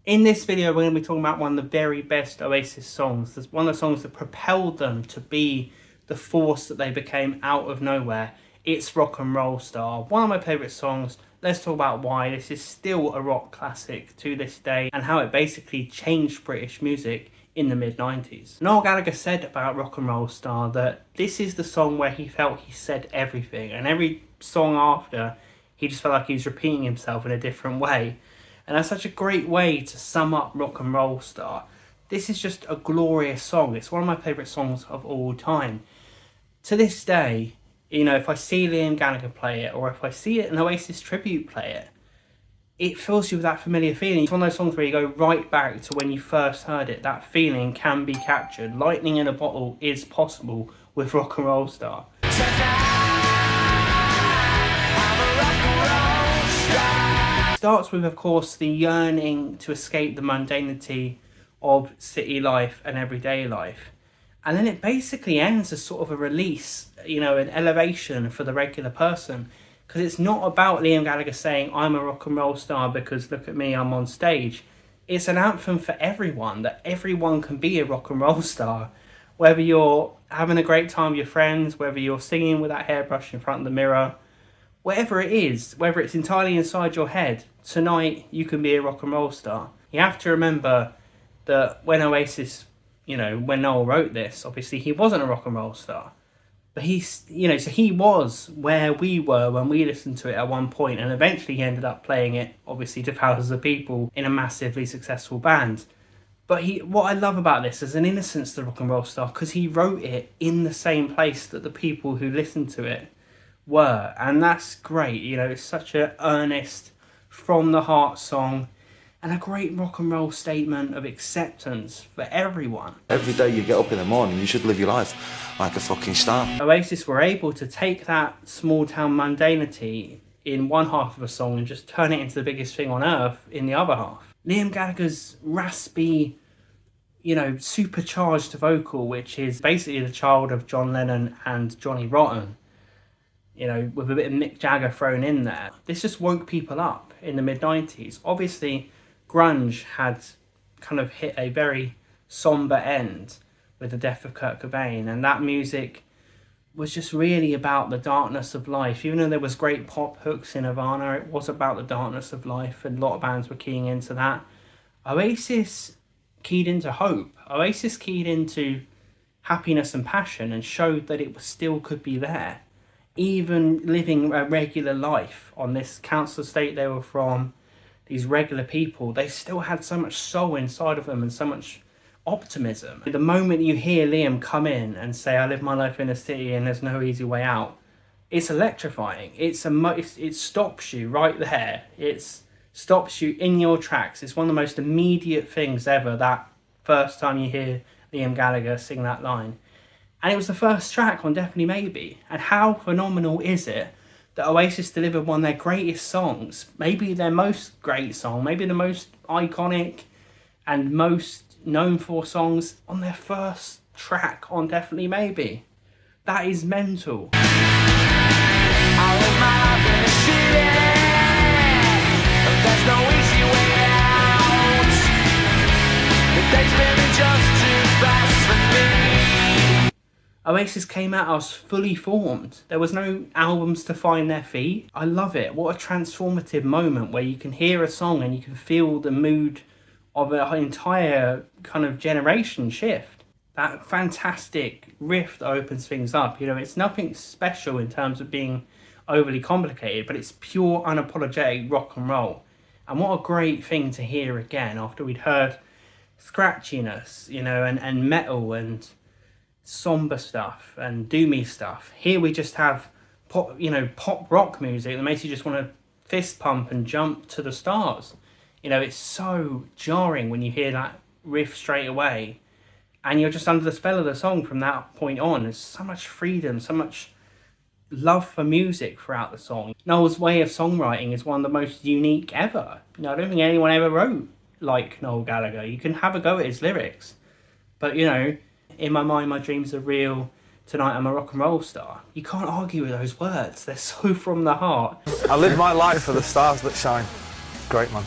In this video, we're going to be talking about one of the very best Oasis songs. There's one of the songs that propelled them to be the force that they became out of nowhere. It's Rock and Roll Star, one of my favourite songs. Let's talk about why this is still a rock classic to this day and how it basically changed British music in the mid-90s. Noel Gallagher said about Rock and Roll Star that this is the song where he felt he said everything, and every song after, he just felt like he was repeating himself in a different way. And that's such a great way to sum up Rock and Roll Star. This is just a glorious song. It's one of my favourite songs of all time. To this day, you know, if I see Liam Gallagher play it, or if I see an Oasis tribute play it, it fills you with that familiar feeling. It's one of those songs where you go right back to when you first heard it. That feeling can be captured. Lightning in a bottle is possible with Rock and Roll Star. Starts with, of course, the yearning to escape the mundanity of city life and everyday life. And then it basically ends as sort of a release, you know, an elevation for the regular person. Because it's not about Liam Gallagher saying, I'm a rock and roll star because look at me, I'm on stage. It's an anthem for everyone, that everyone can be a rock and roll star. Whether you're having a great time with your friends, whether you're singing with that hairbrush in front of the mirror, whatever it is, whether it's entirely inside your head, tonight you can be a rock and roll star. You have to remember that when Oasis, you know, when Noel wrote this, obviously he wasn't a rock and roll star. But he's, you know, so he was where we were when we listened to it at one point, and eventually he ended up playing it, obviously, to thousands of people in a massively successful band. But what I love about this is an innocence to rock and roll star, because he wrote it in the same place that the people who listened to it were, and that's great. You know, it's such an earnest, from the heart song, and a great rock and roll statement of acceptance for everyone. Every day you get up in the morning, you should live your life like a fucking star. Oasis were able to take that small town mundanity in one half of a song and just turn it into the biggest thing on earth in the other half. Liam Gallagher's raspy, you know, supercharged vocal, which is basically the child of John Lennon and Johnny Rotten, you know, with a bit of Mick Jagger thrown in there. This just woke people up in the mid-90s. Obviously, grunge had kind of hit a very somber end with the death of Kurt Cobain, and that music was just really about the darkness of life. Even though there was great pop hooks in Nirvana, it was about the darkness of life, and a lot of bands were keying into that. Oasis keyed into hope. Oasis keyed into happiness and passion and showed that it still could be there. Even living a regular life on this council estate they were from, these regular people, they still had so much soul inside of them and so much optimism. The moment you hear Liam come in and say, I live my life in a city and there's no easy way out, it's electrifying. It stops you right there. It stops you in your tracks. It's one of the most immediate things ever, that first time you hear Liam Gallagher sing that line. And it was the first track on Definitely Maybe. And how phenomenal is it that Oasis delivered one of their greatest songs, maybe their most great song, maybe the most iconic and most known for songs, on their first track on Definitely Maybe. That is mental. I live my life in a city, there's no easy way out. The days may be just too fast for me. Oasis came out as fully formed. There was no albums to find their feet. I love it. What a transformative moment where you can hear a song and you can feel the mood of an entire kind of generation shift. That fantastic riff that opens things up. You know, it's nothing special in terms of being overly complicated, but it's pure unapologetic rock and roll. And what a great thing to hear again after we'd heard scratchiness, you know, and metal and somber stuff and doomy stuff. Here we just have pop, you know, pop rock music that makes you just want to fist pump and jump to the stars. You know, it's so jarring when you hear that riff straight away, and you're just under the spell of the song from that point on. There's so much freedom, so much love for music throughout the song. Noel's way of songwriting is one of the most unique ever. You know, I don't think anyone ever wrote like Noel Gallagher. You can have a go at his lyrics, but you know, in my mind, my dreams are real. Tonight I'm a rock and roll star. You can't argue with those words. They're so from the heart. I live my life for the stars that shine. Great, man.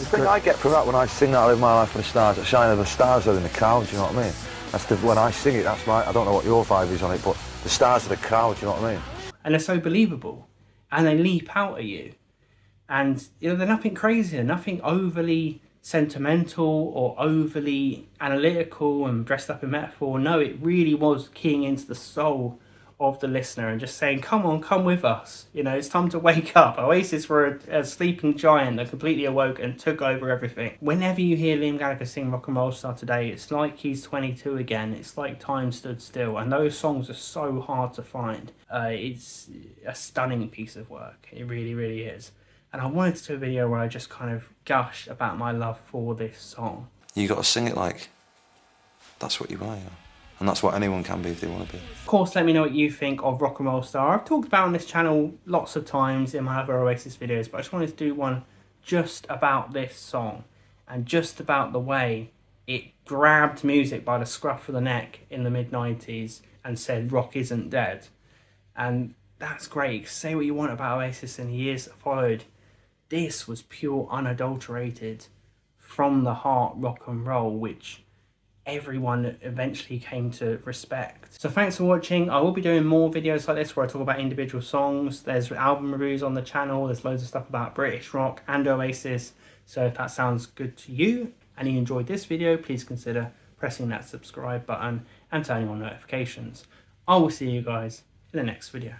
The thing I get from that when I sing that, I live my life for the stars, the shine of the stars are in the crowd, do you know what I mean? That's when I sing it, that's I don't know what your vibe is on it, but the stars are the crowd, do you know what I mean? And they're so believable, and they leap out at you. And, you know, they're nothing crazy, nothing overly sentimental or overly analytical and dressed up in metaphor. No, it really was keying into the soul of the listener and just saying, come on, come with us. You know, it's time to wake up. Oasis were a sleeping giant that completely awoke and took over everything. Whenever you hear Liam Gallagher sing Rock and Roll Star today, it's like he's 22 again. It's like time stood still. And those songs are so hard to find. It's a stunning piece of work. It really, really is. And I wanted to do a video where I just kind of gush about my love for this song. You got to sing it like that's what you are, yeah. And that's what anyone can be if they want to be. Of course, let me know what you think of Rock and Roll Star. I've talked about on this channel lots of times in my other Oasis videos, but I just wanted to do one just about this song and just about the way it grabbed music by the scruff of the neck in the mid-90s and said rock isn't dead. And that's great. Say what you want about Oasis in the years that followed. This was pure, unadulterated, from the heart rock and roll, which everyone eventually came to respect. So thanks for watching. I will be doing more videos like this where I talk about individual songs. There's album reviews on the channel. There's loads of stuff about British rock and Oasis. So if that sounds good to you and you enjoyed this video, please consider pressing that subscribe button and turning on notifications. I will see you guys in the next video.